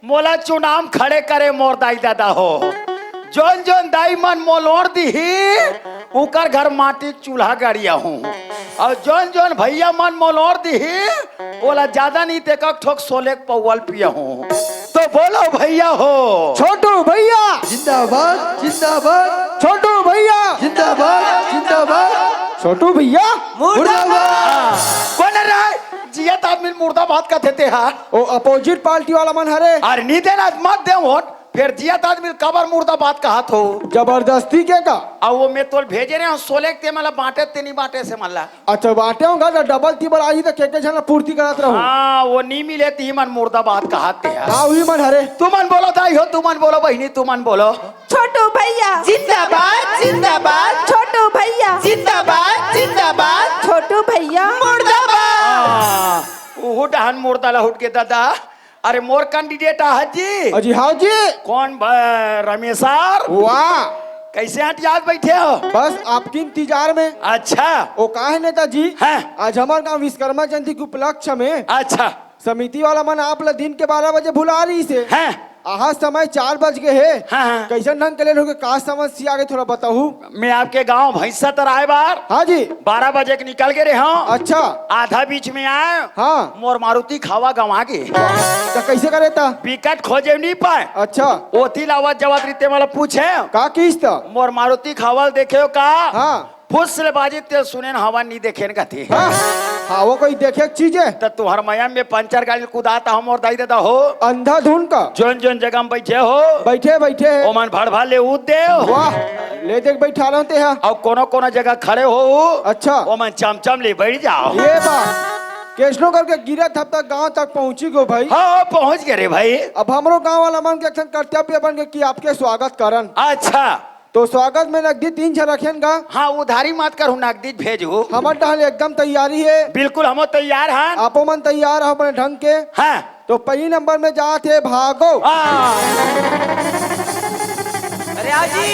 मोला चुनाव खड़े करे मोर दाई दादा हो। जोन जोन दाई मन मोलोड़ दी उकर घर माटी चूल्हा गाड़िया हूँ और जोन जोन भैया मन मोलोड़ दी बोला ज्यादा नहीं ते ठोक सोले पौवल पिया हूँ। तो बोलो भैया हो। छोटू भैया जिंदाबाद जिंदाबाद, छोटू भैया जिंदाबाद जिंदाबाद, छोटू भैया मुर्दाबाद। कौन है रे? जियत आदमी मुर्दाबाद का देते हैं। ओ अपोजिट पार्टी वाला मन हरे। अरे नहीं देना मत दे वोट, फिर जियत आदमी कबर मुर्दाबाद का हाथ हो। जबरदस्ती के का? अब वो मैं तो भेजे रहे सोले के मला बांटे ते नहीं बांटे से मल्ला। अच्छा बांटे होगा तो डबल तीबर आई तो के जन पूर्ति करत रहूं। हाँ वो नहीं मिले ती मन मुर्दाबाद का हाथ है। हाँ हुई मन हरे। तू मन बोलो दाई हो, तू मन बोलो बहनी, तू मन बोलो। छोटू भैया जिंदाबाद जिंदाबाद, छोटू भैया जिंदाबाद जिंदाबाद, छोटू भैया मुर्दाबाद। वो डहन मुर्दा उठ के दादा। अरे मोर कैंडिडेट हाजी। अजी हाँ जी। कौन रमेश सर? वाह कैसे हट याद बैठे हो? बस आपकी इंतजार में। अच्छा ओ का है नेताजी? हाँ। आज हमारे गांव विश्वकर्मा जयंती के उपलक्ष्य में अच्छा समिति वाला मन आप ला दिन के 12 बजे बुला रही से। हाँ आहा समय 4 बज गए है। हाँ। कैसे ढंग के लिए लोग का समस्या आगे थोड़ा बताऊ। मैं आपके गांव भैंसा तर आए बार। हाँ जी 12 बजे के निकल गए रहे हूँ। अच्छा आधा बीच में आए। हाँ मोर मारुति खावा गंवा के तो कैसे करे था? विकट खोजे नहीं पाए। अच्छा ओती लावत जवाब रीते वाला पूछे का किस्त? मोर मारुति खावल देखे का हाँ फुसले बाजी ते सुने हवा नहीं देखे का थी। हाँ हाँ वो कोई देखे चीज है तो तुहर मया में पंचर गाड़ी कुदाता हम और दाई देता हो। अंधाधुन का जोन जोन जगह में बैठे हो बैठे बैठे है। ओमन भड़ भड़ ले उद दे वाह ले देख बैठा रहते हैं। और कोनो कोनो जगह खड़े हो अच्छा ओमन चमचम ले बैठ जाओ। ये बात कैसनो करके गिरा तब तक गांव तक पहुंची गो भाई। हाँ पहुंच गए रे भाई। अब हमरो गांव वाला मन के कर्तव्य बन के कि आपके स्वागत करन। अच्छा तो स्वागत में नकदी 3 छह रखेन का। हाँ उधारी मत करू नकदी भेजू। हमारे टहल एकदम तैयारी है। बिल्कुल हम तैयार हैं। आपो मन तैयार हो अपने ढंग के। हाँ तो पहली नंबर में जाते भागो। अरे आजी,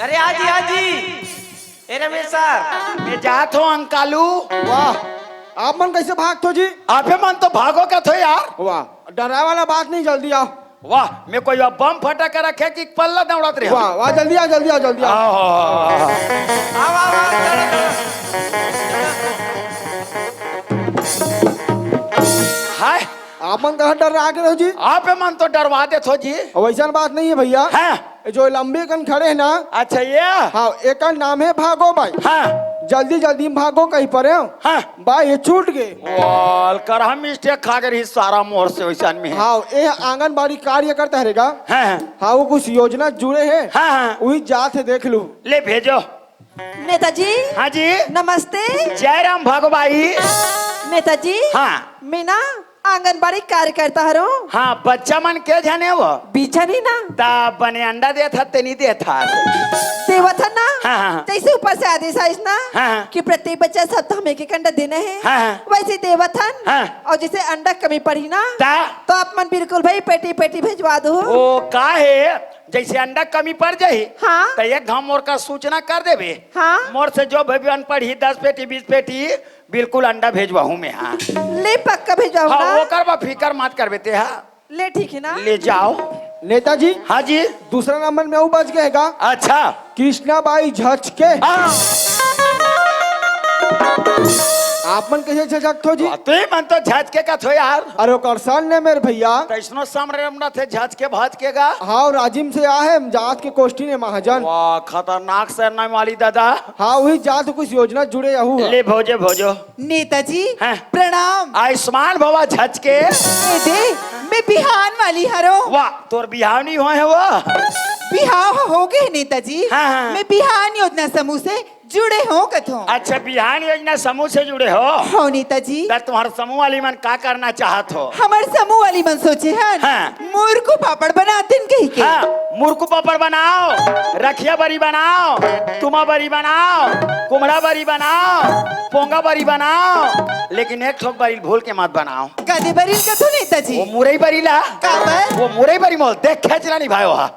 अरे आजी आजी, ए रमेश सर। मैं जात हूँ अंकालू। वाह आप मन कैसे भागतो जी? आपे मन तो भागो का थो यार। वाह डरा वाला बात नहीं, जल्दी आओ। वाह मैं कोई बम फटा कर रखे कि पल्ला दौड़त रहे। वाह वाह जल्दी आओ जल्दी आओ जल्दी आओ। आओ आओ आओ, हाय आप मन कहाँ डर आगे रहो जी? आपे मन तो डरवा दे थो जी। वैसा बात नहीं है भैया। हाँ जो लंबे कन खड़े है ना। अच्छा ये हाँ एक का नाम है भागो भाई। हाँ जल्दी जल्दी में भागो कहीं पर है। हाँ भाई ये छूट गए। वाल कर हम मिस्टेक खा गए सारा मोर से वैसा में। हाँ ये आंगनबाड़ी कार्य करता रहेगा। हाँ हाँ वो कुछ योजना जुड़े हैं। हाँ हाँ वही जात है देख लूं। ले भेजो। नेताजी हाँ जी नमस्ते। जय राम भगवाई। नेताजी हाँ मैं ना आंगनबाड़ी कार्यकर्ता हरो। हाँ बच्चा मन के जाने वो बीजा नहीं ना ता बने अंडा दे था ते नहीं दे था। देवा था ना। हाँ, हाँ। जैसे ऊपर से आदेश आइस ना हाँ। कि प्रत्येक बच्चा सप्ताह में एक अंडा देना है। हाँ। वैसे देवा था। हाँ। और जैसे अंडा कमी पड़ी ना ता तो आप मन बिल्कुल भाई पेटी पेटी भिजवा दो। ओ का है जैसे अंडा कमी पड़ जाये। हाँ। तो एक घाम मोर का सूचना कर देवे। हाँ। मोर से जो भी अनपढ़ ही 10 पेटी 20 पेटी बिल्कुल अंडा भेजवा हूँ मैं। हाँ ले पक्का भिजवाओ हाँ ना। वो कर फिकर मत कर बेटे। हाँ ले ठीक है ना। ले जाओ। नेताजी हाँ जी दूसरा नंबर में वो बच गएगा। अच्छा कृष्णाबाई झचके। आप मन कैसे झचकत हो जी? तू ही मन तो झचके का थो यार। अरे करसान ने मेरे भैया कैसनो सामने रमना थे झचके भाजकेगा। हाँ राजिम से आ है जात के कोष्ठी ने महाजन। वाह खतरनाक सरनाम वाली दादा। हाँ वही जात कुछ योजना जुड़े आहू। ले भोजे भोजो। नेताजी हाँ। प्रणाम। आयुष्मान भवा झचके। ए दे मैं बिहान वाली हरो। वाह तोर बिहाव नहीं हुआ है वो। बिहाव हो गए नेताजी। हाँ, हाँ। मैं बिहान योजना समूह से जुड़े हो कथो। अच्छा बिहान योजना समूह से जुड़े हो। हो नेताजी तर तुम्हारे समूह वाली मन का करना चाहत हो? हमारे समूह वाली मन सोचे हैं हाँ। मुर्गो पापड़ बनाते हैं कहीं के। हाँ मुर्कू पापड़ बनाओ, रखिया बरी बनाओ, तुमा बरी बनाओ, कुमड़ा बरी बनाओ, पोंगा बरी बनाओ, लेकिन एक ठोक बरी भूल के मत बनाओ। कदे बरील कथो नेताजी? वो मुरई बरी ला। काबर? वो मुरई बरी मोल देख खेचना नहीं भाई वहाँ।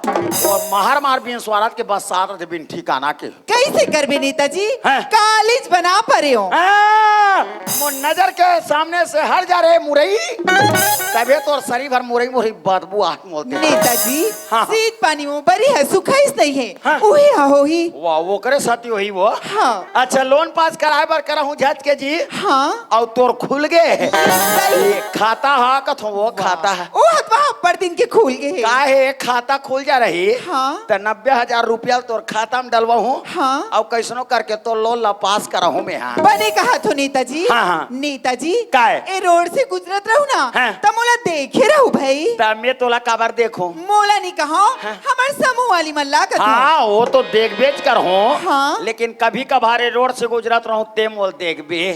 और महर मार बिन स्वारात के बस साथ बिन ठिकाना के। कैसे करबे नेताजी? नेताजी हाँ। कालीज बना परे हो। मो नजर के सामने से हट जा रहे मुरई तबे तो शरीर भर मुरई मुरई बदबू आठ मोलते नेताजी हाँ। सीत पानी में बरी है सुखाइस नहीं है हाँ। वही हो ही। वाह वो करे साथी वही वो हाँ अच्छा लोन पास कराए बर करा हूँ झट के जी हाँ और तोर खुल गए ये खाता हा कथो वो खाता है ओ हतवा पर दिन के खुल गए का है खाता खुल जा रही हाँ। तो 90,000 रुपया तोर खाता में डलवा हूँ हाँ। और कैसनो करके तो लोन ला पास करा हूँ मैं हाँ बने कहा तो नेताजी हाँ, हाँ। नेताजी काय? ए रोड से गुजरत रहू ना हाँ। तो मोला देखे रहू भाई तब मैं तोला काबर देखो मोला नहीं कहा हमार समूह वाली मल्ला कथो हाँ वो तो देख बेच कर हूँ हाँ। लेकिन कभी कभारे रोड से गुजरत रहूं ते मोल देख बे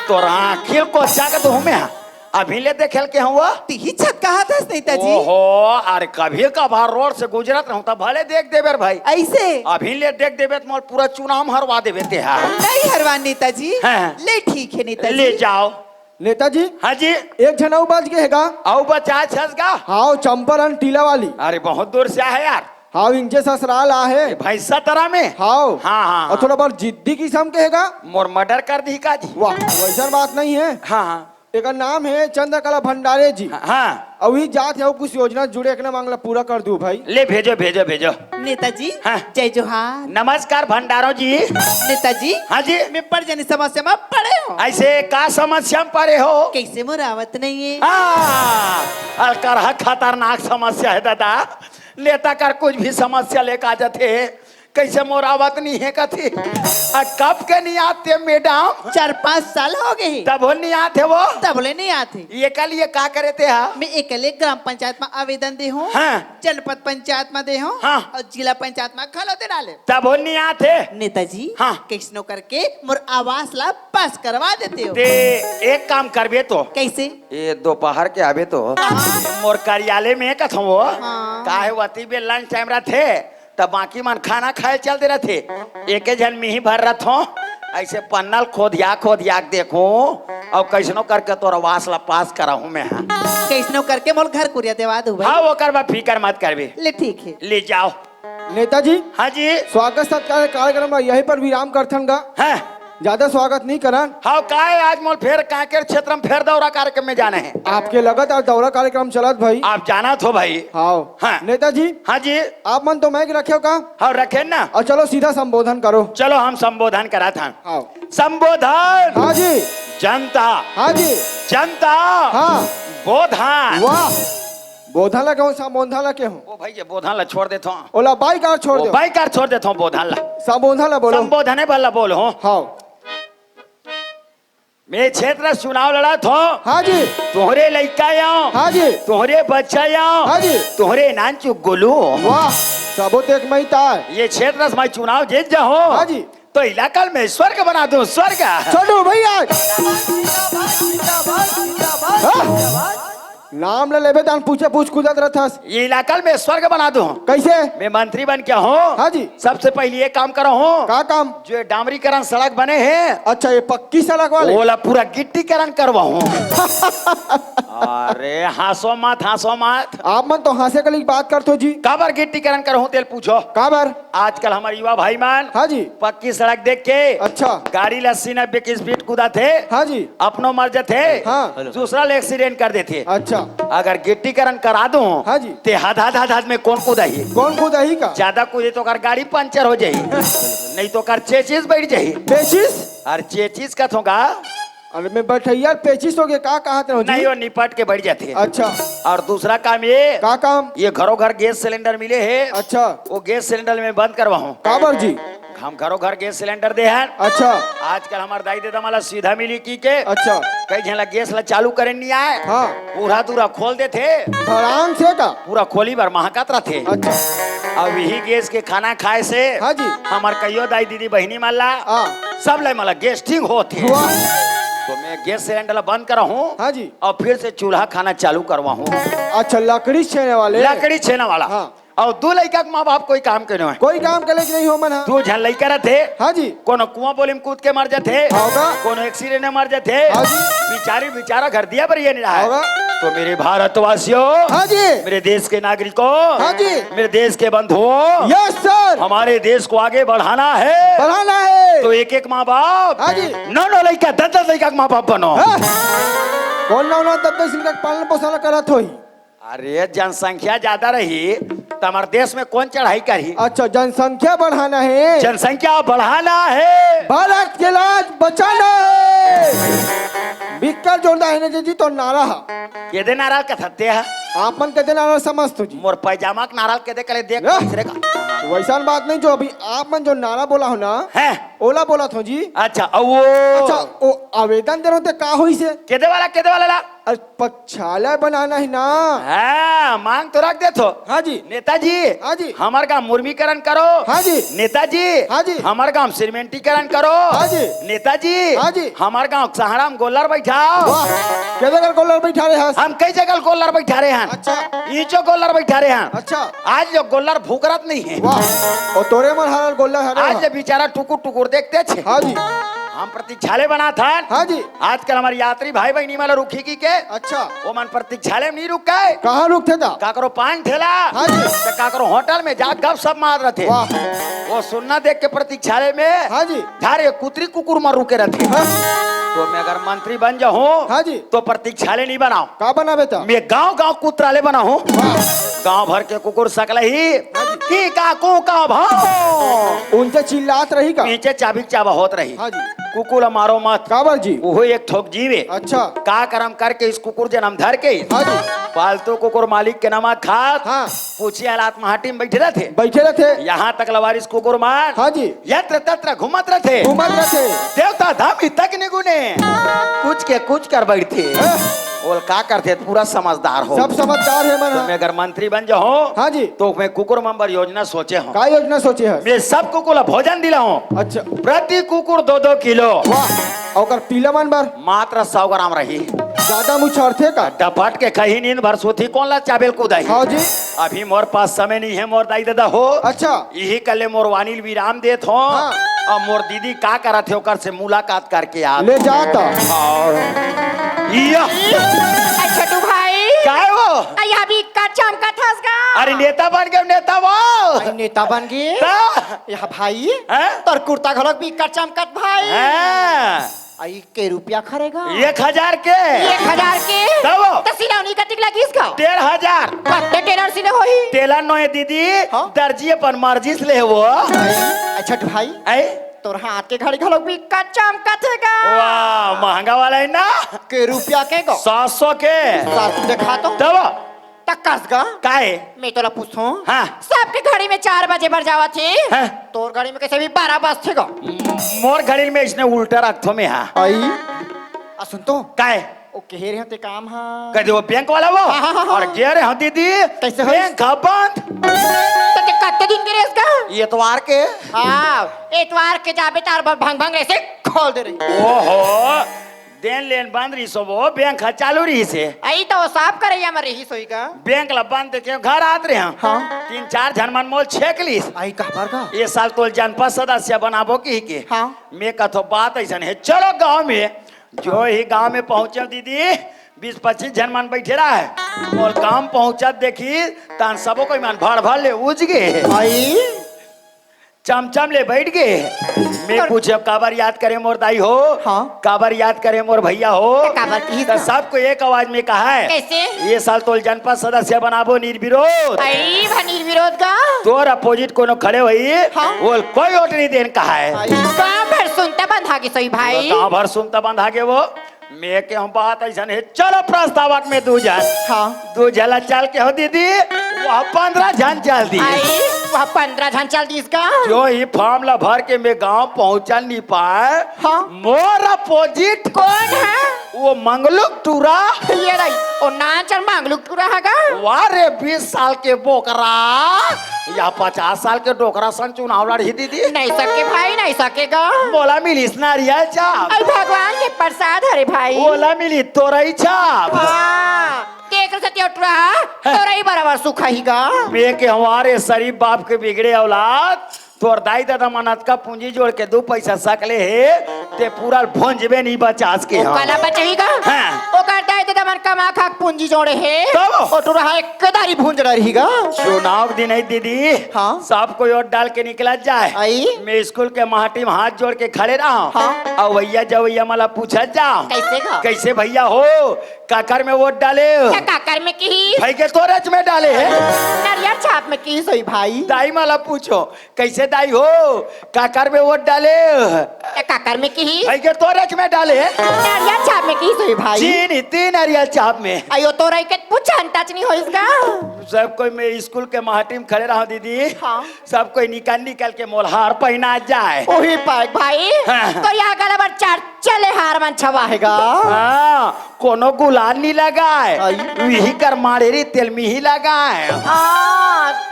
तो आखिर को जागत हूँ मैं अभी ले देखेल के हुआ ती छत कहा था नेताजी ओहो अरे कभी कभार रोड से गुजरत रहूं तब भले देख देबे रे भाई ऐसे अभी ले देख देबे तो मोल पूरा चुनाव हरवा देबे ते हाँ नहीं हरवान नेताजी हाँ। ले ठीक है नेताजी ले जाओ नेताजी हाँ जी एक जनाऊ बाज के हैगा आओ बचा छसगा हाउ चंपारण टीला वाली अरे बहुत दूर से है यार हाउ इंजे ससुराल आहे भैंसा तरह में हाउ हाँ हाँ और थोड़ा बहुत जिद्दी किस्म के हैगा मोर मर्डर कर दी का जी वाह वैसा बात नहीं है हाँ हाँ एक नाम है चंद्रकला भंडारे जी हाँ अभी जात है कुछ योजना जुड़े एक ना मांगला पूरा कर दूं भाई ले भेजो भेजो भेजो नेताजी हाँ। जय जोहार नमस्कार भंडारो जी नेताजी हाँ जी मैं पड़ जाने समस्या में पड़े हो ऐसे का समस्या में पड़े हो कैसे मुरावत नहीं है कर खतरनाक समस्या है दादा लेता कर कुछ भी समस्या लेकर आ जाते कैसे मोरावत नहीं है कथी कब के नहीं आते मैडम 4-5 साल हो गए तब वो नहीं आते वो तबले नहीं आते ये कल ये का करे थे हाँ मैं अकेले ग्राम पंचायत में आवेदन दे हूँ हाँ। जनपद पंचायत में दे हूँ हाँ। और जिला पंचायत में खलोते डाले तब वो नहीं आते नेताजी हाँ। कैसनो करके मोर आवास ला पास करवा देते हो ते एक काम करबे तो कैसे ये दोपहर के आवे तो मोर कार्यालय में कथो वो हाँ। काहे वती बे लंच टाइम रहे तब बाकी मन खाना खाए चल दे रहे थे एक जन में ही भर रहा ऐसे पन्नल खोदिया देखो और कैसनो करके तोर आवास ला पास करा हूँ मैं हाँ कैसनो करके मोर घर कुरिया देवा दू हाँ भाई वो करवा फिकर मत करबे ले ठीक है ले जाओ नेताजी हाँ जी स्वागत सत्कार कार्यक्रम में यही पर विराम करथन गा हाँ ज्यादा स्वागत नहीं करन हाँ काय आज मोल फिर कांकेर क्षेत्र में फिर दौरा कार्यक्रम में जाने हैं आपके लगातार दौरा कार्यक्रम चलत भाई आप जाना थो भाई हाउ हाँ। नेताजी हाँ जी आप मन तो मैग रखे हो का हाँ रखे ना और चलो सीधा संबोधन करो चलो हम संबोधन करा था हाउ संबोधन हाँ जी जनता हाँ जी जनता हाँ बोधन वाह बोधन ला कहूँ संबोधन ला के हूँ ओ भाई ये बोधन ला छोड़ देता हूँ ओला बाइक कार छोड़ दो बाइक कार छोड़ देता हूँ बोधन ला संबोधन ला बोलो संबोधन वाला बोलो हाउ मैं क्षेत्र चुनाव लड़ा था हाँ जी तोहरे लड़का आओ हाँ जी तोहरे बच्चा आओ हाँ जी तोहरे नानचू गोलू वाह सबो तो एक मई तार ये क्षेत्र से मैं चुनाव जीत जाओ हाँ जी तो इलाका में स्वर्ग बना दूं स्वर्ग छोटू भैया हाँ? नाम ले लेबे तान पूछे पूछ कूदत रहथस ये इलाका में स्वर्ग बना दूं कैसे मैं मंत्री बन के हूँ हाँ जी सबसे पहले ये काम करो हूँ का काम जो डामरीकरण सड़क बने हैं अच्छा ये पक्की सड़क वाले ओला पूरा गिट्टीकरण करवाऊं अरे हंसो मत आप मन तो हंसे कली बात करते हो जी काबर गिट्टीकरण करो तेल पूछो काबर आजकल हमारे युवा भाई मान हाँ जी पक्की सड़क देख के अच्छा गाड़ी 80-90 की स्पीड कूदा थे हाँ जी अपनो मर जाते हाँ। दूसरा एक्सीडेंट कर देते अच्छा अगर गिट्टीकरण करा दूं हाँ जी। ते हद में कौन कूदा ही कौन कूदा ही का ज्यादा कूदे तो कर गाड़ी पंचर हो जाही नहीं तो कर चेचिस बैठ जाही पेचिस और चेचिस का थोगा अरे मैं बैठैया पेचिस हो गए का कहा थे नहीं वो निपट के बैठ जाते अच्छा और दूसरा काम ये का काम ये घरों घर गैस सिलेंडर मिले है अच्छा वो गैस सिलेंडर में बंद करवाऊं काबर जी हम घरों घर गैस सिलेंडर दे हैं अच्छा आजकल हमारे दाई देता मला सीधा मिली की के अच्छा कई झला गैस ला चालू करे नहीं आए हाँ पूरा दूरा खोल देते धड़ाम से का पूरा खोली बार महकत रहे अच्छा अब यही गैस के खाना खाए से हाँ जी हमार कईयो दाई दीदी बहनी माला हाँ सब लाई मला गैस्टिंग होते हुआ तो मैं गैस सिलेंडर ला बंद करा हूँ हाँ जी और फिर से चूल्हा खाना चालू करवा हूँ अच्छा लकड़ी छेने वाले लकड़ी छेना वाला हाँ। और दो लड़का के माँ बाप कोई काम करे है कोई काम करे कि नहीं हो मन हाँ दो झन लड़का रहते हाँ जी कोनो कुआं बोली में कूद के मर जाते होगा। कोनो एक्सीडेंट में मर जाते हाँ जी। बेचारा घर दिया पर ये नहीं रहा है। होगा तो मेरे भारतवासियों, हाँ जी मेरे देश के नागरिकों, हाँ जी मेरे देश के बंधुओं, यस सर हमारे देश को आगे बढ़ाना है बढ़ाना है तो एक एक माँ बाप, हाँ जी। नौ नौ लड़का 10 लड़का माँ बाप बनो। हाँ? कौन ना होना तब तक इनका पालन पोषण करत होई। अरे जनसंख्या ज्यादा रही तो हमारे देश में कौन चढ़ाई करी। अच्छा जनसंख्या बढ़ाना है, जनसंख्या बढ़ाना है। भारत के लाज बचाना है। बिक्कर जोरदार है ना जी तो नारा ये दे नाराल का थत्ते है। आपन कहते नारा समझ तो जी मोर पैजामा के नाराल के दे करे देख हाँ। दूसरे का वैसा बात नहीं जो अभी आप मन जो नारा बोला हो ना है। ओला बोला था जी। अच्छा अब वो अच्छा ओ आवेदन दे रहे का हुई से केदे वाला ला पक्षालय बनाना है ना। हाँ मांग तो रख दे तो। हाँ जी नेताजी हाँ जी हमार गाँव मुर्मीकरण करो। हाँ जी नेताजी हाँ जी हमार गाँव सीमेंटीकरण करो। हाँ जी नेताजी हाँ जी हमार गाँव सहारा में गोलर बैठाओ। वाह क्या जगह गोलर बैठा रहे हैं। हम कई जगह गोलर बैठा रहे हैं। अच्छा ईचो गोलर बैठा रहे हैं। अच्छा आज जो गोलर भूकरत नहीं है। वाह और तोरे मन हर गोलर हरे आज जो बेचारा टुकुर टुकुर देखते छे। हाँ जी हम प्रतीक्षालय बना था। हाँ जी आजकल हमारे यात्री भाई बहनी वाला रुकी की के अच्छा वो मन प्रतीक्षालय में नहीं रुक गए। कहाँ रुकते था। काकरो पान ठेला हाँ जी तो काकरो होटल में जा गप सब मार रहे थे। वाह वो सुनना देख के प्रतीक्षालय में हाँ जी झारे कुतरी कुकुर मार रुके रहते। हाँ तो मैं अगर मंत्री बन जाऊं हाँ जी तो प्रतीक्षालय नहीं बनाऊं। का बना बेटा मैं गांव गांव कुतराले बनाऊं। वाह गांव भर के कुकुर सकल ही की का को का भाव उनसे चिल्लात रही का। नीचे चाबी चाबा होत रही। हाँ जी कुकुर मारो मत काबर जी वो एक ठोक जीवे। अच्छा का करम करके इस कुकुर जन्म धर के हाँ जी पालतू कुकुर मालिक के नमक खात हाँ पूछी हालात माटी में बैठे रहते। बैठे रहते यहाँ तक लवारिस कुकुर मार हाँ जी यत्र तत्र घूमत रहते। घूमत रहते देवता धाम तक निगुने कुछ के कुछ कर बैठते। बोल का करते पूरा समझदार हो। सब समझदार है मन तो मैं अगर मंत्री बन जाऊं हाँ जी तो मैं कुकुर मंबर योजना सोचे हूँ। का योजना सोचे है। मैं सब कुकुर भोजन दिला हूँ। अच्छा प्रति कुकुर 2-2 किलो वाह और पीला मन बार मात्र 100 ग्राम रही। ज्यादा मुछारते का डपट के कहीं नींद भर सोती कौन ला चाबेल कूदाई। हाँ जी अभी मोर पास समय नहीं है मोर दाई दादा हो। अच्छा यही कल मोर वानिल विराम देत हो। हाँ। और मोर दीदी का करत है ओकर से मुलाकात करके आप ले जाता छोटू भाई काय वो यहाँ भी कच्चा का थस का अरे नेता बन गए नेता वो नेता बन गए ता? यहाँ भाई हैं? तोर कुर्ता घलक भी चमकत भाई हैं? आई के रुपया खरेगा 1000 के 1000 के दबो तो सिलौनी कतिक लगी इसका 15,000 कत्ते टेलर सिले होई टेलर नो है दीदी हाँ? दर्जी अपन मर्जी से ले वो अच्छा भाई ऐ तोर हाथ के घड़ी घलक भी कच्चा कथेगा वाह महंगा वाला है ना के रुपया के गो 700 के साथ देखा तो दबो तक्कस गा काहे मैं तोला पूछूं हाँ सबके घड़ी में 4 बजे बर जावा थे हाँ तोर गाड़ी में कैसे भी 12 बजते गो मोर घड़ी में इसने उल्टा रखो में हाँ आई आ सुन तो काहे ओ कह रहे ते काम हा कह दे वो बैंक वाला वो हाँ, हाँ, हाँ। और कह रहे हाँ दीदी कैसे हो? बैंक का बंद तो ते कत्ते दिन के रेस का ये एतवार के हां एतवार के जाबे तार भर भंग भंग ऐसे खोल दे रही ओहो देन लेन बंद रही सो वो बैंक हा चालू रही से आई तो साफ करे हमारे ही सोई का बैंक ला बंद के घर आत रहे हैं हाँ। 3-4 झनमन मोल छेक ली आई कहबर का ये साल तो जनपद सदस्य बनाबो की के हाँ। मैं कथो बात ऐसा है चलो गांव में जो ही गांव में पहुंचे दीदी 20-25 जनमन बैठे रहा है और काम पहुंचा देखी तान सबो कोई मन भर भर ले उज गए आई चमचम ले बैठ गए मैं पूछे काबर याद करे मोर दाई हो हाँ। काबर याद करे मोर भैया हो काबर की तो सबको एक आवाज में कहा है कैसे ये साल तो जनपद सदस्य बनाबो निर्विरोध आई भनीर विरोध का तोर अपोजिट कोनो खड़े हुई हाँ। वो कोई वोट नहीं देन कहा है आई गांव भर सुनता बंधा के सोई भाई गाँव भर सुनता बंधा के वो मैं के हम बात ऐसा है चलो प्रस्तावक में 2 जन हाँ 2 झला चल के हो दीदी वह 15 जन चल दी आई वह 15 जन चल दी इसका जो ही फॉर्म ला भर के मैं गांव पहुंचल नहीं पाए हाँ। मोर अपोजिट कौन है वो मंगलुक टूरा ये रही और नाचर मांगलुक पूरा हैगा वारे 20 साल के बोकरा या 50 साल के डोकरा सन चुनाव लड़ी दीदी नहीं सके भाई नहीं सकेगा बोला मिली नारियल चाप आई भगवान के प्रसाद हरे भाई बोला मिली तोरई चाप हाँ केकर से त्योट रहा तोरा ही बराबर सुख हीगा मैं के हमारे शरीफ बाप के बिगड़े औलाद तोर दाई दादा मनत का पूंजी जोड़ के 2 पैसा सकले है ते पूरा भोंजबे नहीं बचास के हम काला बचेगा हाँ। ओ करता है तो मन कमा खा पूंजी जोड़े है तब? ओ तू रहा एक कदारी भूंज रहेगा चुनाव दिन है दीदी हाँ। सब कोई वोट डाल के निकला जाए आई मैं स्कूल के माटी में हाथ जोड़ के खड़े रहा हाँ। और भैया जवैया मला पूछा जाओ कैसे का कैसे भैया हो काकर में वोट डाले क्या काकर में की भाई के तोरच में डाले है नरियर छाप में की सोई भाई दाई माला पूछो कैसे दाई हो काकर में वोट डाले क्या काकर में की भाई के तोरच में डाले नरियर छाप में की सोई भाई चीन 3 नारियल चाप में आयो तो रही के पूछा अंताच नहीं हो इसका सब कोई मैं स्कूल के माटी में खड़े रहा दीदी हाँ। सब कोई निकल के मोलहार पहना जाए ओही पाक भाई हाँ। तो यहाँ गला बार चार चले हार मन छवा हैगा हाँ कोनो गुलाल नहीं लगाए वही कर मारेरी तेल में ही लगाए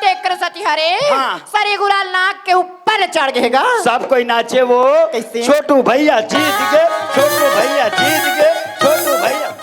तेकर सती हरे हाँ। सरी गुलाल नाक के ऊपर चढ़ गएगा सब कोई नाचे वो कैसे? छोटू भैया जीत गए छोटू भैया जीत गए छोटू भैया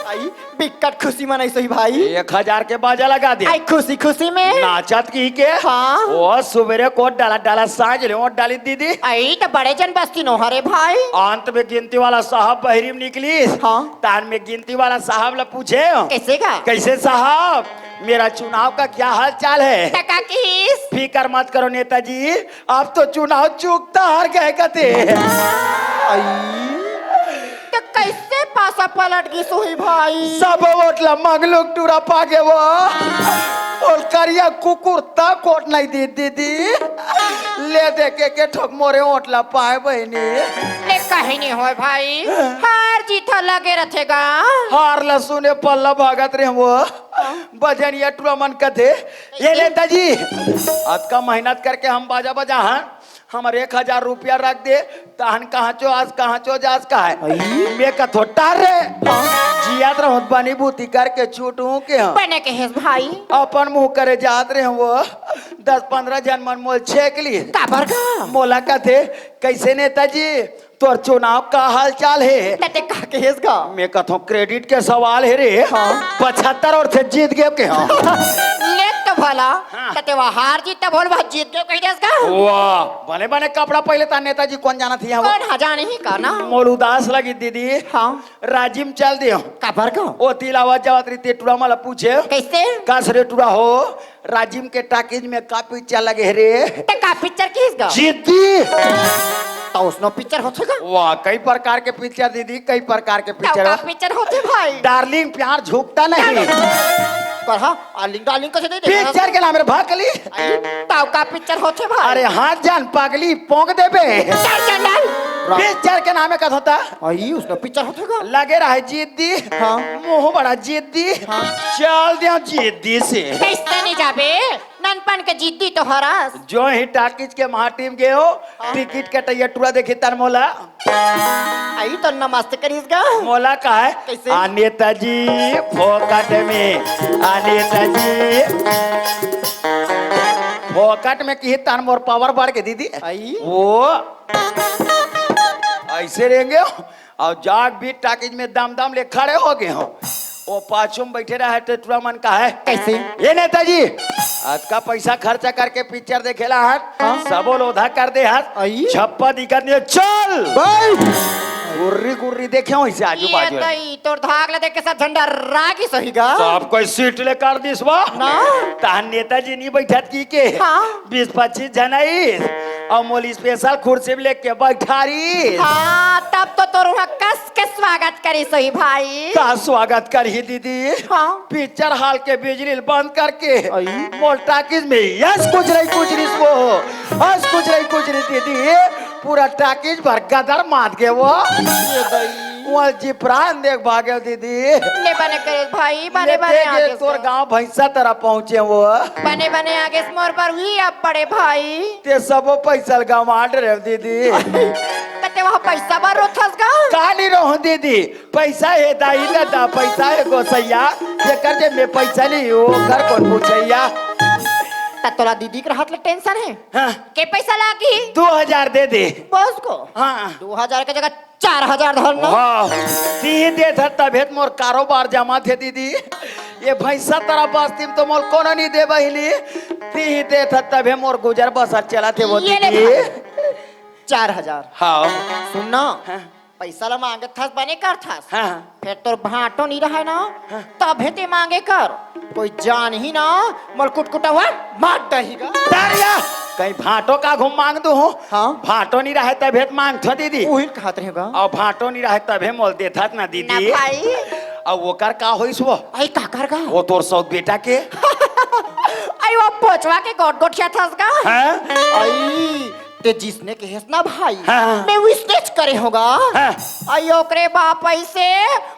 आई बिकट खुशी मनाई सही भाई 1000 के बाजा लगा दे आई खुशी खुशी में नाचत की के हाँ। वो सवेरे को डाला डाला सांझ ले वोट डाली दीदी आई तो बड़े जन बस्ती नो हरे भाई अंत में गिनती वाला साहब बहरी में निकली हाँ। तान में गिनती वाला साहब ला पूछे कैसे का कैसे साहब मेरा चुनाव का क्या हाल चाल है टका किस फिकर मत करो नेताजी अब तो चुनाव चूकता हार गए कते तो कैसे पासा पलट गई सोही भाई सब वोट ला मंगलुक टूरा पागे वो और करिया कुकुर ता कोट नहीं दी दीदी ले दे के ठोक मोरे वोट ला पाए बहनी ले कहीं नहीं हो भाई हार जीत लगे रहेगा हार ला सुने पल्ला भागत रहे वो बजनिया टूरा मन कथे ये नेताजी आज का मेहनत करके हम बाजा बजा हैं हमारे 1000 रुपया रख दे तहन कहाँ चो आज कहाँ चो जाज का है मैं कथो टार रे जियात रहो बनी बूती करके छूटू के हम बने के है भाई अपन मुंह करे जात रहे वो 10-15 जन मन मोल छेक ली काबर का मोला कथे कैसे नेताजी तोर चुनाव का हाल चाल है तते का के है इसका मैं कथो क्रेडिट के सवाल है रे 75 और से जीत गए के हाँ ले तो भला तते वह हार जीत तो बोल वह जीत गए कहीं इसका वाह बने बने कपड़ा पहले था नेताजी कौन जाना थी कौन हजाने ही करना मोल उदास लगी दीदी हाँ राजिम चल दियो काबर का ओ तिलावत जावत रीते टूरा मला पूछे कैसे कास रे टूरा हो राजिम के टाकीज में का पिक्चर लगे रे टका पिक्चर की इसका जीती तो उसनो पिक्चर होतेगा वाह कई प्रकार के पिक्चर दीदी कई प्रकार के टका पिक्चर पिक्चर होते भाई डार्लिंग प्यार झुकता नहीं पर हाँ आलिंग डालिंग को से दे दे पिक्चर के नाम रे भाकली ताऊ का पिक्चर होते भाई अरे हाथ जान पागली पोंक देबे चल चल पिक्चर के नाम का होता आई उसनो पिक्चर होतेगा लगे रहे जिद्दी हाँ। मुंह बड़ा जिद्दी चल दियो जिद्दी से कैसे नहीं जाबे ननपन के जिद्दी तो हरास जो ही टाकिज के महाटीम गए हो टिकट कटैया टूरा देखी तर मोला आई तो नमस्ते करीसगा मोला का है कैसे? आ नेताजी फोकट में आ नेताजी फोकट में की तान मोर पावर बढ़ के दीदी आई वो ऐसे रहेंगे और जाग भी टाकिज में दम दम ले खड़े हो गए हो वो पाछू में बैठे रहे थे टूरा मन का है कैसे ये नेताजी आज का पैसा खर्चा करके पिक्चर देखेला हाथ सबो लोधा कर दे हाथ आई? छप्पा दिक्कत नहीं है, चल भाई गुर्री गुर्री देखे हो इसे आजू ये बाजू दई तोर धागले देख के साथ झंडा रागी सहीगा सब कोई सीट ले कर दिस बा ना। तहन नेताजी नहीं बैठत की के हाँ। 20-25 जन आई और मोली स्पेशल कुर्सी में लेके बैठारी हाँ तब तो तोर वहाँ कस के स्वागत करी सही भाई का स्वागत करी दीदी हाँ। पिक्चर हॉल के बिजली बंद करके आई। मोल टाकिज में यस कुछ रही वो हस कुछ रही दीदी पूरा टाकिज भर गदर मार के वो ये दई वो जिपरान देख भागे दीदी ले बने करे भाई बने ले बने देखे आगे तोर गांव भैंसा तरह पहुंचे वो बने बने आगे से मोर पर हुई अब पड़े भाई ते सबो पैसा गंवाड़ रहे दीदी कते वहाँ पैसा बार रोथसगा काली रहो दीदी पैसा है दाई दादा पैसा है गोसैया ये कर जे मैं पैसा नहीं हो घर कौन पूछैया तोला दीदी के हाथ में टेंशन है हाँ, के पैसा लागी 2000 दे दे बॉस को हाँ 2000 के जगह 4000 धरना वाह ती दे था तबेत मोर कारोबार जमा थे दीदी ये भैंसा तरह बस्ती में तो मोल कोनो नहीं दे बहिली ती ही दे था तबे मोर गुजर बसर चला थे वो ये ले दीदी भाई। 4000 हाँ सुनना हाँ। पैसा ला मांगे थस बने कर थस हाँ फिर तोर भाटो नहीं रहा ना तब ते मांगे कर कोई जान ही ना मोर कुटकुटा हुआ मार दहीगा तारिया कहीं भाटो का घूम मांग दू हूँ हाँ। भाटो नहीं रहे तबे तो मांग थो दीदी उहिल खात रहेगा और भाटो नहीं रहे तबे मोल दे था ना ना दीदी भाई और वो कर का होइस वो आई का कर गा वो तोर सौत बेटा के आई वो पोचवा के गोट गोट क्या थस गा हैं आई ते जिसने कहेस ना भाई हाँ। मैं वो स्केच करे होगा हाँ। आई ओकरे बाप ऐसे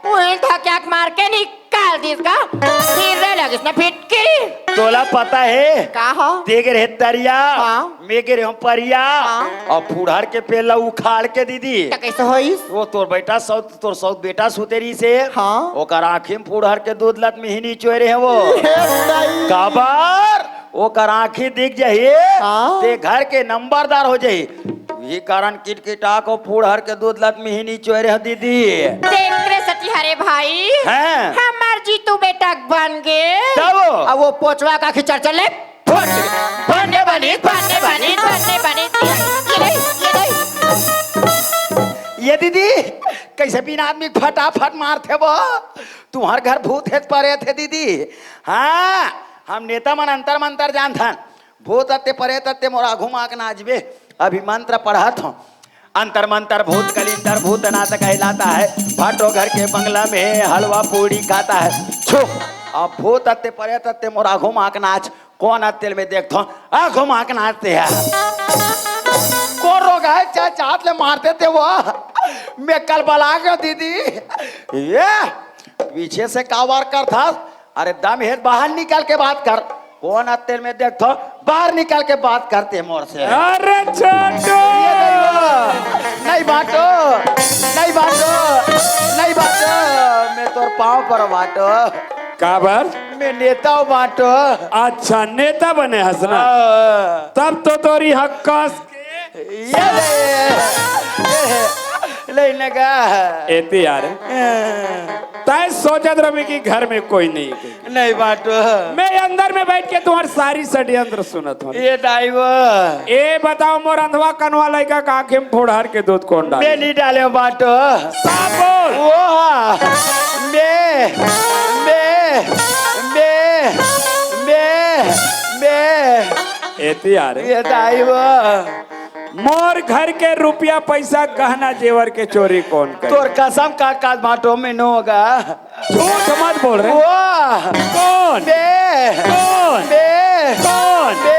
उहिल धक्याक मार के निकाल दिस गा फिर रे लगिस ना फिटकी तोला पता है का हो देख रहे तरिया हाँ। मेगे रहे परिया हाँ। और फुड़हर के पेला उखाड़ के दीदी त कैसे होइस वो तोर बेटा तोर सौत बेटा सुतेरी से हाँ। ओकर आँखी में फुड़हर के दूध लत में ही नहीं चोरे है वो हे दाई। काबर ओकर आँखी दिख जाइए हाँ। ते घर के नंबरदार हो जाई ये कारण किटकिटा को फुड़हर के दूध लत में ही नहीं चोरे है दीदी देख रे सती हरे भाई हैं हमार जीतू बेटा बन गे तब अब वो पोचवा का खिचड़ चले बने बनी ये दीदी कैसे बिना आदमी फटाफट मारते वो तुम्हार घर भूत है परे थे दीदी हाँ हम नेता मन अंतर मंतर जान था भूत अत्ते परे तत्ते मोरा घुमा के नाचबे अभी मंत्र पढ़त हूँ अंतर मंतर भूत कलिंदर भूत नाथ कहलाता है भाटो घर के बंगला में हलवा पूड़ी खाता है छो अब भूत अत्ते परे तत्ते मोरा घुमा के नाच कौन अत्ते में देखता हूँ घुमा के नाचते हैं कौन रोग है चाहे चाहत ले मारते थे वो मैं कल बला गया दीदी ये पीछे से कावार कर था अरे दम है बाहर निकल के बात कर कौन अत्ते में देखो बाहर निकल के बात करते मोर से अरे छोटू नहीं बाटो नहीं बाटो नहीं बाटो मैं तोर पाँव पर बाटो काबर मैं नेता हूँ बाटो अच्छा नेता बने हसना तब तो तोरी हक्कास ये लेने का एती यार तय सोचत रवि की घर में कोई नहीं है। नहीं बाटो मैं अंदर में बैठ के तुम्हारी सारी षड्यंत्र सुनत हूँ ये ड्राइवर ए बताओ मोर अंधवा कनवा लड़का का आँखें में फुड़हर के दूध कौन डाले मैं नहीं डाले हूँ बाटो साफ बोल वो हाँ, मैं एती यार ये ड्राइवर मोर घर के रुपया पैसा गहना जेवर के चोरी कौन करे तोर कसम का बाटो में न होगा झूठ मत बोल रहे वो कौन बे कौन बे कौन बे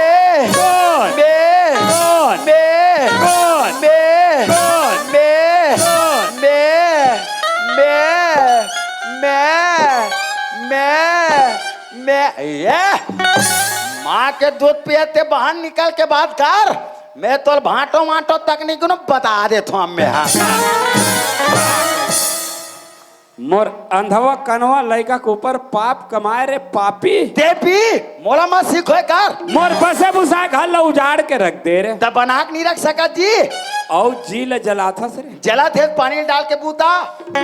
कौन बे कौन बे कौन बे कौन बे कौन बे मैं ये माँ के दूध पियते बाहर निकल के बात कर मैं तो भाटो माटो तकनीक न बता देता हूँ मैं हाँ मोर अंधवा कनवा लड़का के ऊपर पाप कमाए रे पापी देवी मोला मत सीखो कर मोर बसे बुसा घर ला उजाड़ के रख दे रे तब बना के नहीं रख सका जी और जी ले जलाथा से रे जला थे पानी डाल के बूता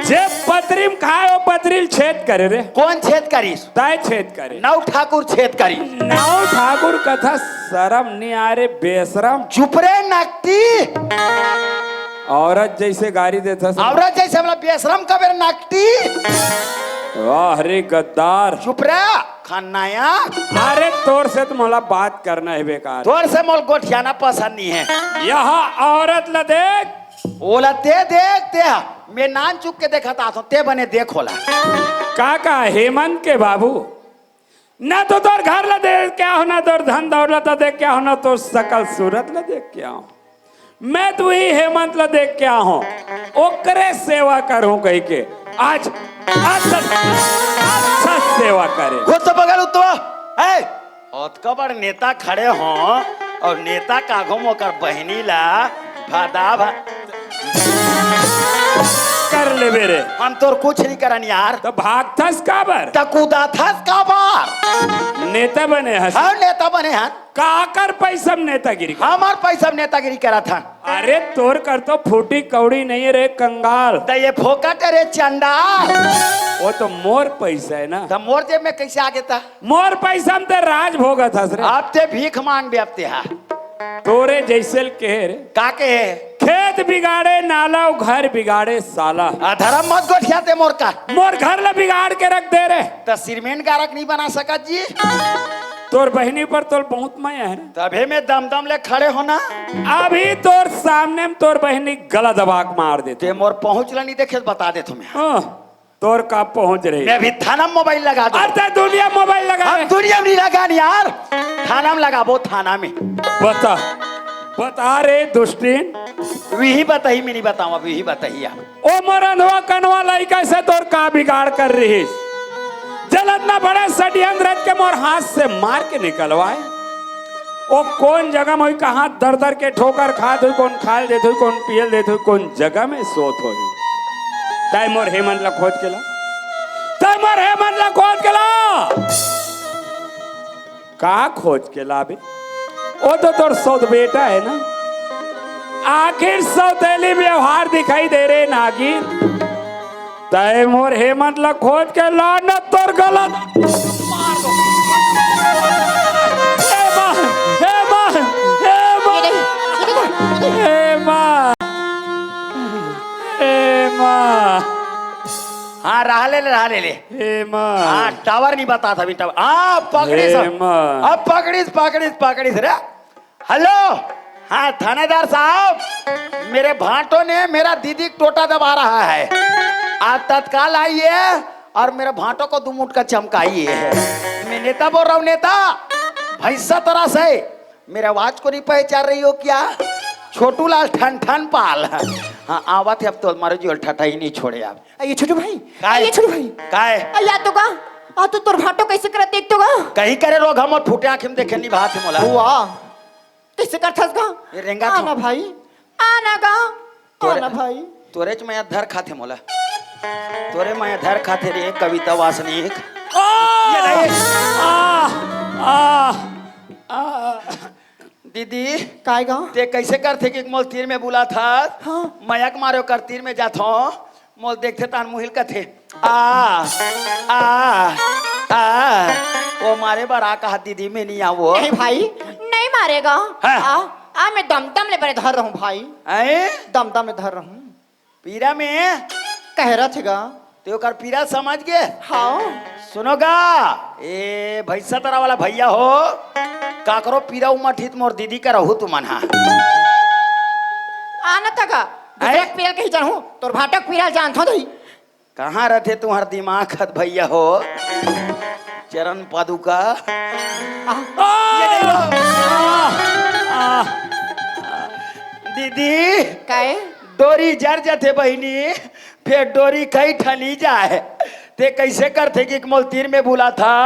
जे पतरीम खाए वो पतरील छेद करे रे कौन छेद करीस तय छेद करे नौ ठाकुर छेद करी नौ ठाकुर कथा शरम नहीं आ रे बेशरम चुप रे नकती औरत जैसे गाड़ी देता से औरत जैसे हमला बेशरम कबे नकती वाह रे गद्दार चुप रे खन्नाया अरे तोर से तो मोला बात करना है बेकार तोर से मोल गोठियाना पसंद नहीं है यहाँ औरत ला देख ओला ते देख ते मैं नान चुक के देखा था ते बने देख होला काका हेमंत के बाबू ना तो तोर घर ला देख क्या हो ना तोर धन दौलत देख क्या हो ना तो सकल सूरत ला देख क्या हो मैं तो ही हेमंत ला देख क्या हूँ ओकरे सेवा करूँ कही के आज अच्छा सेवा करे वो तो बगल तो है औत बड़ नेता खड़े हों और नेता का घुमो कर बहनी ला भादा कर ले मेरे हम तो कुछ नहीं करन यार तो भागथस काबर तकुदा था का बार नेता बने हस हम नेता बने हैं काकर पैसा नेतागिरी कर? हमार पैसा नेतागिरी करा था अरे तोर कर तो फूटी कौड़ी नहीं रे कंगाल तो ये फोकट रे चंडाल वो तो मोर पैसा है ना। तो मोर जेब में कैसे आ गया? मोर पैसा में तो राज भोगत हस रे। अब ते भीख मांग दे, अब ते हा तोरे जैसे के रे काके है खेत बिगाड़े नाला घर बिगाड़े साला। धर्म मत गोठियाते मोर का। मोर घर ला बिगाड़ के रख दे रे। तो सीमेंट गारक नहीं बना सकत जी। तोर बहनी पर तोर बहुत माया है। तभे में दम दम ले खड़े होना। अभी तोर सामने में तोर बहनी गला दबाक मार देते। ते मोर पहुंचला नहीं देखे तो बता दे तुम्हें। तोर का पहुंच रही। मैं भी थाना में मोबाइल लगा दूं। अरे दुनिया मोबाइल लगा हम दुनिया में नहीं लगा यार, थाना में लगा। वो थाना में बता बता रे दुष्टिन। वही बताई, मैं नहीं बताऊँ, वही बताइए आप। ओ मोर अंधवा कनवा लड़का से तोर का बिगाड़ कर रही। जलत ना बड़े षड्यंत्र के मोर हाथ से मार के निकलवाए। ओ कौन जगह में कहाँ दर दर के ठोकर खात हुई, कौन खाल देत हुई, कौन पियल देत हुई, कौन जगह में सोत हुई। ताई मोर हेमंत ला खोज के ला, ताई मोर हेमंत ला खोज के ला। का खोज के ला बे? ओ तो तोर सौत बेटा है ना। आखिर सौतेली व्यवहार दिखाई दे रहे नागिन। ताई मोर हेमंत ला खोज के ला न तोर गलत मार दो। हे मां, हे मां, हे मां, हे मां, हे मां। हाँ रहा ले हे मां। हाँ टावर नहीं बता था अभी टावर। हाँ पकड़ी सब, अब पकड़ीस रे। हेलो, हाँ थानेदार साहब, मेरे भांटों ने मेरा दीदी टोटा दबा रहा है। आप तत्काल आइए और मेरे भांटों को 2 मुठ का चमकाइए। मैं नेता बोल रहा हूँ, नेता भैंसा तरह से मेरे आवाज को नहीं पहचान रही हो क्या? छोटू लाल ठन ठन पाल। हाँ आवत है, अब तो हमारे जो ठठा ही नहीं छोड़े आप। ये छोटू भाई, काय? ये छोटू भाई काय या तो का आ तो तोर भाटो कैसे करत देख तो का कहीं करे रोग हम फूटे आंखें में देखे नहीं बात है मोला। हुआ कैसे करथस का? ये रेंगा आना भाई, आना का आना भाई। तोरे च मैं धर खाते मोला, तोरे मैं धर खाते रे कविता वासनिक। ये नहीं दीदी काय गा? ते कैसे करते कि मोल तीर में बुला था। हाँ। मयक मारो कर तीर में जाता हूँ, मोल देखते तान मुहिल का थे। आ वो मारे बरा कहा दीदी में नहीं आओ। नहीं भाई नहीं मारेगा। हाँ। आ मैं दम ले बड़े धर रहा हूँ भाई। आए दम में धर रहा हूँ। पीरा में कह रहा थे गा। ते कर पीरा समझ गए। हाँ सुनोगा ए भैसा तरह वाला भैया हो, काकरो पीरा उमठित मोर दीदी का रहू तुम मना। आना तका दूसरा पीरल कहीं जानू तोर भाटक पीरल जानथो दई। कहाँ रहते तुम्हार दिमाग खत भैया हो? चरण पादुका दीदी काए डोरी जर जाते बहनी, फिर डोरी कई ठली जाए। ते कैसे करते कि मोल तीर में बुला था,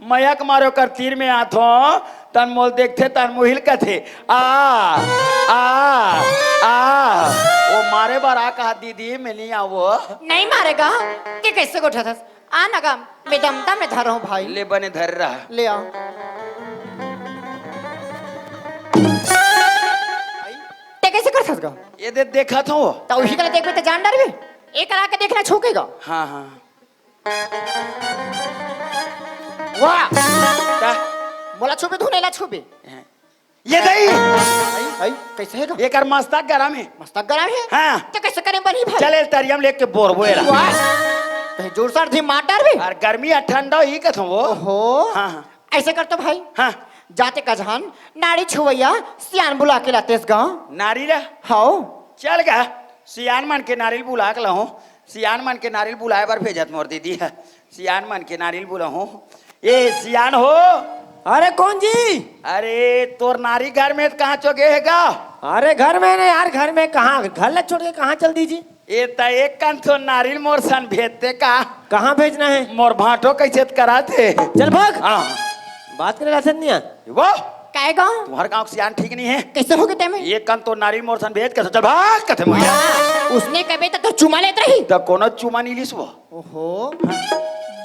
मयक मारो कर तीर में आथो तन मोल देखते तन मुहिल का थे। आ वो मारे बार आ कहा दीदी मैं नहीं आओ। नहीं मारेगा कि कैसे गोठा था? आना का मैं दम में धर रहा हूँ भाई। ले बने धर रहा ले आ। ते कैसे कर सकता? ये दे देखा था वो। तो उसी का देखबे तो जान डर भी एक करा के देखना छूकेगा। हाँ हाँ वाह क्या? मोला छुपे धुने ला छुपे ये दई भाई कैसे है गा? ये कर मस्तक गरा में। मस्तक गरम है। हाँ तो कैसे करें बनी भाई? चले तरियम लेके बोरबोएला। वाह कहीं जोर सर धी मार डर भी। और गर्मी और ठंडा ही कथो वो। ओहो हाँ हाँ ऐसे कर तो भाई हाँ जाते का जहान नारी छुवैया सियान बुला के लाते इस गाँव। नारी रा हाँ चल गा सियान मन के नारियल बुला के लाऊं। सियान मन के नारियल बुलाए बार भेजत मोर दीदी है। सियान मन के नारियल बुलाऊं। ये सियान हो। अरे कौन जी? अरे तोर नारी घर में कहाँ चोगे है गा? अरे घर में नहीं यार, घर में कहाँ? घर ला छोड़ के कहाँ चल दीजिए? ये त एक कान तो नारियल मोर सन भेजते का। कहाँ भेजना है? मोर भाटो कैसे कराते। चल भाग। हाँ बात करे राशन नहीं वो काय गाँव तुम्हारे गाँव सियान ठीक नहीं है। कैसे हो गए ते में? एक कान तो नारियल मोर सन भेज के चल भाग कथे मोया। उसने कभी तो चुमा लेते रही। त कोनो चुमा नहीं लिस वो। ओहो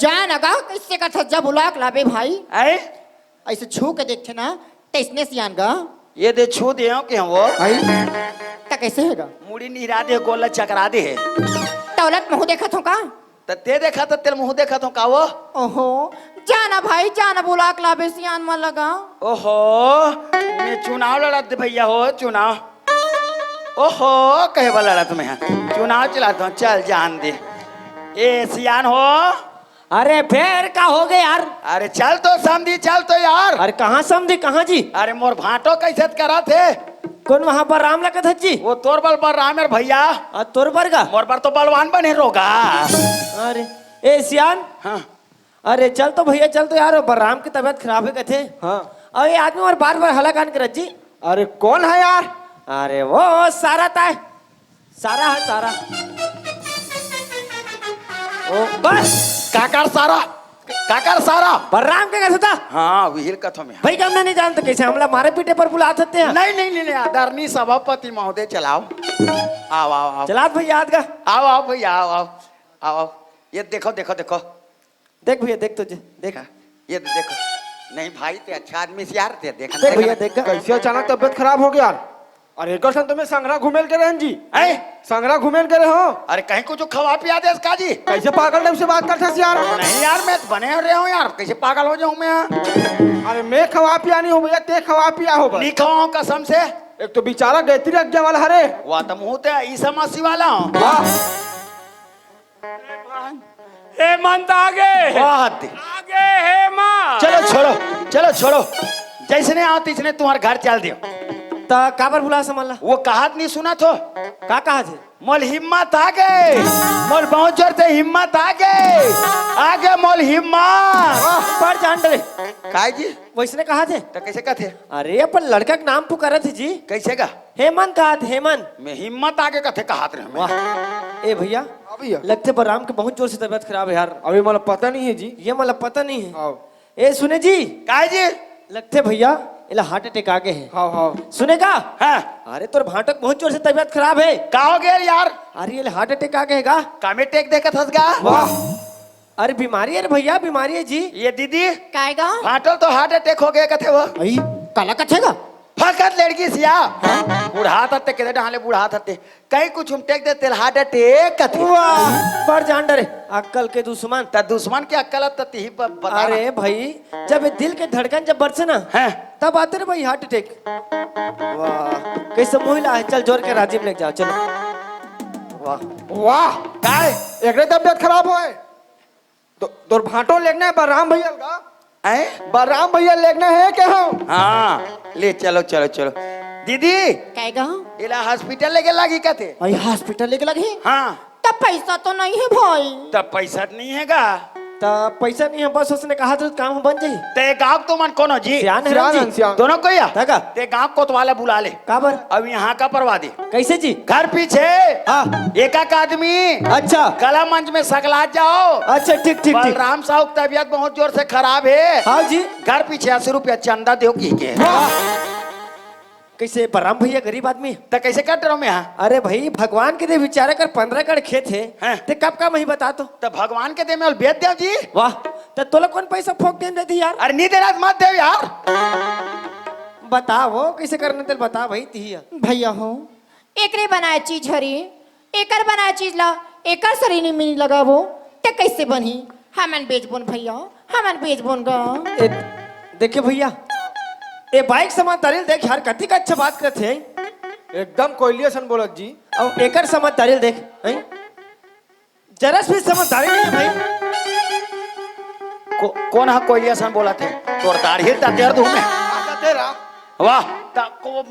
जान अगा किससे का सज्जा बुला के लाबे भाई। आए ऐसे छू के देखते ना तो इसने सियान गा ये दे छू दे कि हम वो भाई तो कैसे हैगा? मुड़ी निहरा दे गोला चकरा दे। दौलत महू देखा थो का तो ते देखा तो तेल मुंह देखा तो का वो ओहो जाना भाई जाना बुला के लाबे सियान मन लगा ओहो मैं चुनाव लड़ा दे भैया हो चुनाव ओहो कहे वाला लड़ा तुम्हें चुनाव चलाता हूँ चल जान दे ए सियान हो अरे फिर का हो गए यार? अरे चल तो समझी चल तो यार अरे कहाँ समझी कहाँ जी? अरे मोर भाटो कैसे करा थे कौन वहाँ पर राम लगत है जी? वो तोर बल पर राम है भैया तोर पर का? मोर पर तो बलवान बने रोगा अरे ए सियान हाँ अरे चल तो भैया चल तो यार बलराम की तबीयत खराब है कहते। हाँ और ये आदमी और बार बार हला कान कर जी। अरे कौन है यार? अरे वो सारा था सारा है सारा ओ बस काकर सारा बलराम के कैसे था? हाँ वीर कथो में भाई हमने नहीं जानते कैसे हमला मारे पीटे पर बुला सकते हैं। नहीं आदरणीय सभापति महोदय चलाओ आओ आओ आओ चला भाई याद का आओ आओ भैया आओ आओ आओ आओ ये देखो देखो देखो देख भैया देख तुझे देख ये देखो नहीं भाई ते अच्छा आदमी से यार ते देखा देख भैया देख कैसे अचानक तबियत खराब हो गया? अरे एक संग तुम्हें संगरा घुमेल के रहन जी। ऐ संगरा घुमेल के रहे हो? अरे कहीं कुछ खवा पिया दे इसका जी कैसे पागल टाइप से बात करते यार? नहीं यार मैं तो बने रहे हूँ यार कैसे पागल हो जाऊँ मैं अरे मैं खवा पिया नहीं हूँ भैया, ते खवा पिया हो बस। नहीं खवाऊँ कसम से एक तो बेचारा गैत्री रख गया वाला हरे। वह तो मुँह ते ईसा मसीह वाला हूँ हेमंत आगे बहुत आगे हेमंत चलो छोड़ो जैसे नहीं आओ तीसने तुम्हारे घर चल दियो ता काबर बुला समझला वो कहात नहीं सुना तो का कहा थे? मोल हिम्मत आगे मोल बहुत जोर से हिम्मत आगे मोल हिम्मत पर जान डरे काय जी वैसने कहा थे? तो कैसे कहते अरे अपन लड़का के नाम पुकारा थे जी। कैसे का हेमंत कहा थे हेमंत। मैं हिम्मत आगे कथे कहात रहे मैं। वाह ए भैया भैया लगते बलराम के बहुत जोर से तबीयत खराब है यार। अभी मतलब पता नहीं है जी। ये मतलब पता नहीं है। हाँ ए सुने जी काय जी लगते भैया इला हार्ट अटैक आगे है। हाँ हाँ सुनेगा? हाँ अरे तोर भाटक बहुत जोर से तबीयत खराब है। का हो गया यार अरे ये हार्ट अटैक आ गएगा। कामे टेक देखत हसगा वाह अरे बीमारी है रे भैया बीमारी है जी। ये दीदी काएगा फाटल तो हार्ट अटैक हो गया कथे वो भाई काला कथेगा फकत लड़की सिया बूढ़ा तत्ते के ढाले बूढ़ा तत्ते कहीं कुछ हम टेक देते हार्ट अटैक कथे वाह पर जान डरे अक्कल के दुश्मन। त दुश्मन के अक्कल तत्ती ही बता अरे भाई जब ये दिल के धड़कन जब बरसे ना हैं तब आते रे भाई हार्ट अटैक। वाह कैसे मोहिला है चल जोर के राजीव लेके जाओ चलो। वाह वाह काय एक तबियत खराब हो तो भाटो लेना है बलराम भैया का। हैं बलराम भैया लेना है क्या? हाँ ले चलो दीदी काएगा इला हॉस्पिटल लेके लगी कथे भाई हॉस्पिटल लेके लगे हाँ तब पैसा तो नहीं है भाई तब पैसा नहीं हैगा तब पैसा नहीं है बस उसने कहा था काम बन जाए। ते गाँव तो मन कोनो जी सियान है सियान ना है, जी। सियान। दोनों को या तका ते गाँव कोतवाला बुला ले काबर अब यहाँ का परवा दे कैसे जी? घर पीछे हाँ एक आदमी अच्छा कला मंच में सकला जाओ अच्छा ठीक ठीक ठीक बलराम साहब की तबीयत बहुत जोर से खराब है हाँ जी घर पीछे 80 रुपया चंदा दो की के कैसे बलराम भैया गरीब आदमी तो कैसे कट रहा हूँ मैं यहाँ अरे भाई भगवान के दे बेचारे कर 15 कड़ खेत है हैं? ते कब का मही बता तो। तो भगवान के दे में बेच देव जी वाह तो तोला कौन पैसा फोक दे देती यार? अरे नहीं देना मत देव यार बता वो कैसे करने तेल बता भाई तिहिया भैया हो एकरे बनाए चीज हरी एकर बनाए चीज ला एकर शरीर में मिनी लगा वो ते कैसे बनी हमन बेचबोन भैया हमन बेचबोन गा देखिए भैया ए बाइक समझदारी देख यार कति का अच्छा बात करते हैं एकदम कोयलिया सन बोलत जी। और एकर समझदारी देख हैं जरा भी समझदारी नहीं है भाई। कौन है कोई ऐसा बोला थे तोर दाढ़ी ता देर दूं मैं तेरा वाह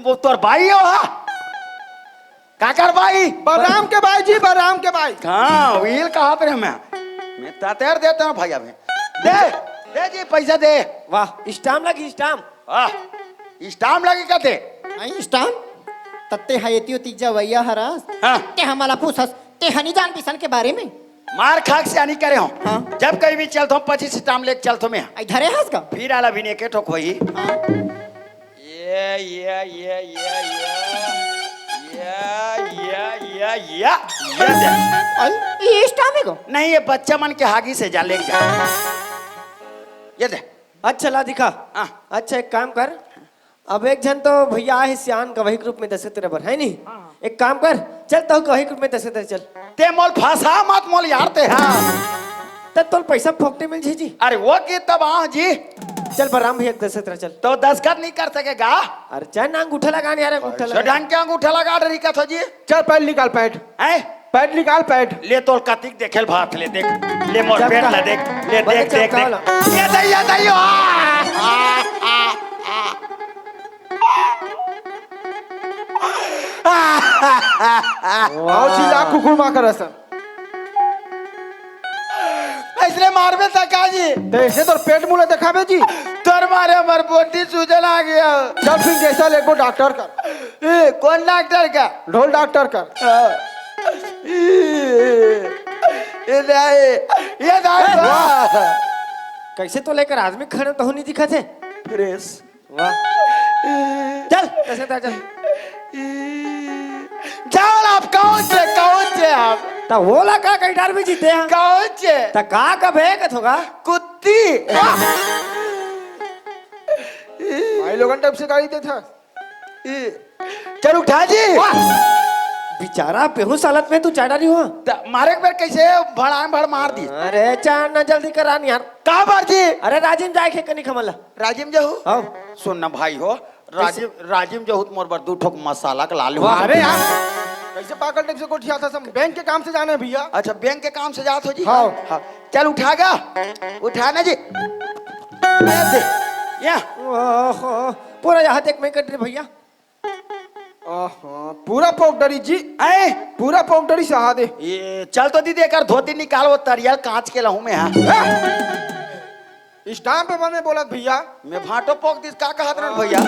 वो तोर भाई हो हा काकर भाई बलराम के भाई जी, बलराम के भाई। हाँ व्हील कहा पे मैं तातेर देता हूँ भैया में दे जी पैसा दे वाह स्टाम्प लगी स्टाम्प वाह स्टाम्प लगे कहते आई स्टान तत्ते हयतियो तीजा वैया हरास हाँ ते हमारा पूछस ते हनी जान पिसन के बारे में मार खाक से आनी करे हूँ हाँ। जब कहीं भी चलता हूँ 25 स्टाम्प लेके चलता हूँ मैं आई धरे हंस का फिर आला भी नहीं के ठोक होई हाँ। ये दे आई ये स्टान को नहीं ये बच्चा मन के हागी से जा लेके जा ये दे अच्छा ला दिखा हाँ। अच्छा एक काम कर अब एक जन तो भैया आहे सियान गवाही के रूप में दसे तेरे बर है नहीं। एक काम कर, चल तो गवाही के रूप में दसे तेरे चल। ते मोल फंसा मत मोल यार ते हाँ। तब तो पैसा फोकटे मिल जी। अरे वो की तब जी चल बराम भैया दसे तेरे चल। तो दस्खत नहीं कर सकेगा। अरे चल ना अंगूठा लगा यार अंगूठा लगा। ढंग के अंगूठा लगा डरी का जी। चल पैड निकाल पैड। हैं पैड निकाल पैड। ले तो कतिक देखेल भात ले देख ले मोर चल पेट का। ला देख ले बड़े देख देख चमकाओ देख ये दैयो आओ चिल्ला कुकुर मां करसन। इसने मारबे सका जी तो ऐसे तो पेट मुले दिखावे जी। तोर मारे हमर बोटी सूजन आ गया। चल फिर जैसा लेगो डॉक्टर कर। कौन डॉक्टर का ढोल डॉक्टर कर। ये दाई कैसे तो लेकर आदमी खड़े तो नहीं दिखा थे। फ्रेश वाह चल दसे तेरे चल। जाओ आप कौन से आप ता वो लगा कई डार में जीते हैं। कौन से ता का कब है कथ होगा। कुत्ती भाई लोगन टाइप से गाड़ी दे था। चल उठा जी बेचारा बेहोश हालत में तू चाटा नहीं हुआ। मारे एक बार कैसे भड़ मार दी अरे चार ना जल्दी करा यार। कहा बार जी अरे राजिम जाए खे कनी खमला। राजिम जहू हाँ सुन ना भाई हो राजिम जहू मोर बर दू ठोक मसाला का लाल हुआ। अरे यार कैसे पागल टाइप से कोठिया था। सब बैंक के काम से जाने भैया। अच्छा बैंक के काम से जात हो जी। हाँ। हाँ चल उठागा उठाना जी या ओहो पूरा यहाँ तक मैं कट रही भैया। पूरा पाउडरी जी। ऐ पूरा पाउडरी सहा दे। ये चल तो दीदी कर धोती निकाल वो तरियल कांच के लहू में हाँ स्टाम्प पे मैंने बोला भैया। मैं भाटो पोक दिस का कहत रह भैया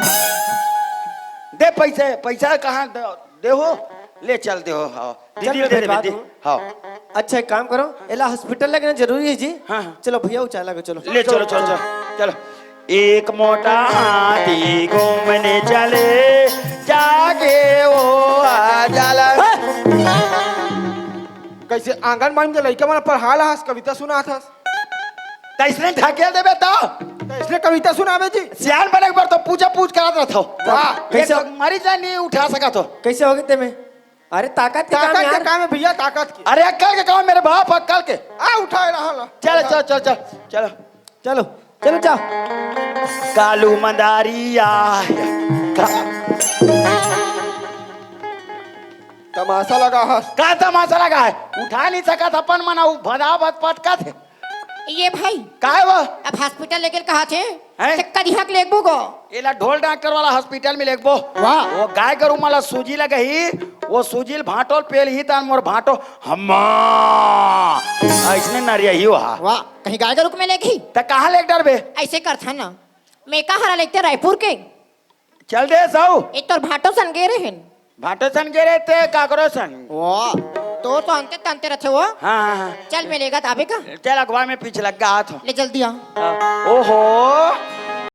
दे पैसा कहाँ दे हो ले चल दे हो हाँ चल दीदी मैं दे भिजवा दे दूँ। हाँ अच्छा एक काम करो एला हॉस्पिटल लगना जरूरी है जी। हाँ, हाँ। चलो भैया उचाला लगो चलो। ले चलो चलो चलो चलो एक मोटा हाथी घूमने चले जाके वो आ जाला। कैसे आंगनबाड़ी में लड़का मैंने पढ़ा ला कविता सुना था। कैसने ढकेल देबे तो इसने कविता सुनावे जी। सियान बने एक बार तो पूछा पूछ करत रहथो वाह, कैसे कैसे- मरी जा नहीं उठा सका तो कैसे होगी ते में। अरे ताकत के काम ताकत के यार। काम है भैया ताकत की। अरे अक्कल के काम मेरे बाप अक्कल के आ उठाए रहा ला। चलो चलो चलो चलो चलो चलो चलो जाओ। कालू मंदारिया तमाशा लगा है। का तमाशा लगा है उठा नहीं सका था अपन मना भदा भद पटका थे ये भाई का है वो अब हॉस्पिटल लेकर कहा थे हैं? ते कदिया के लेगबो गो। एला ढोल डॉक्टर वाला हॉस्पिटल में लेगबो वाह। वो गाय गरु माला सूजी लगही वो सूजी भाटोल पेल ही तान मोर भाटो हम्मा ऐसने नरिया ही वहा वाह कहीं गाय के रुक में लेगी त कहां लेक डरबे ऐसे कर था ना मैं कहा लेते रायपुर के चल दे सौ एक तो भाटो सन गे रहे भाटो सन गे रहते काकरो सन वाह तो अंते तंते रहते वो। हाँ चल मिलेगा ताबे का चल अखबार में पीछे लग गया हाथ ले जल्दी आ। ओहो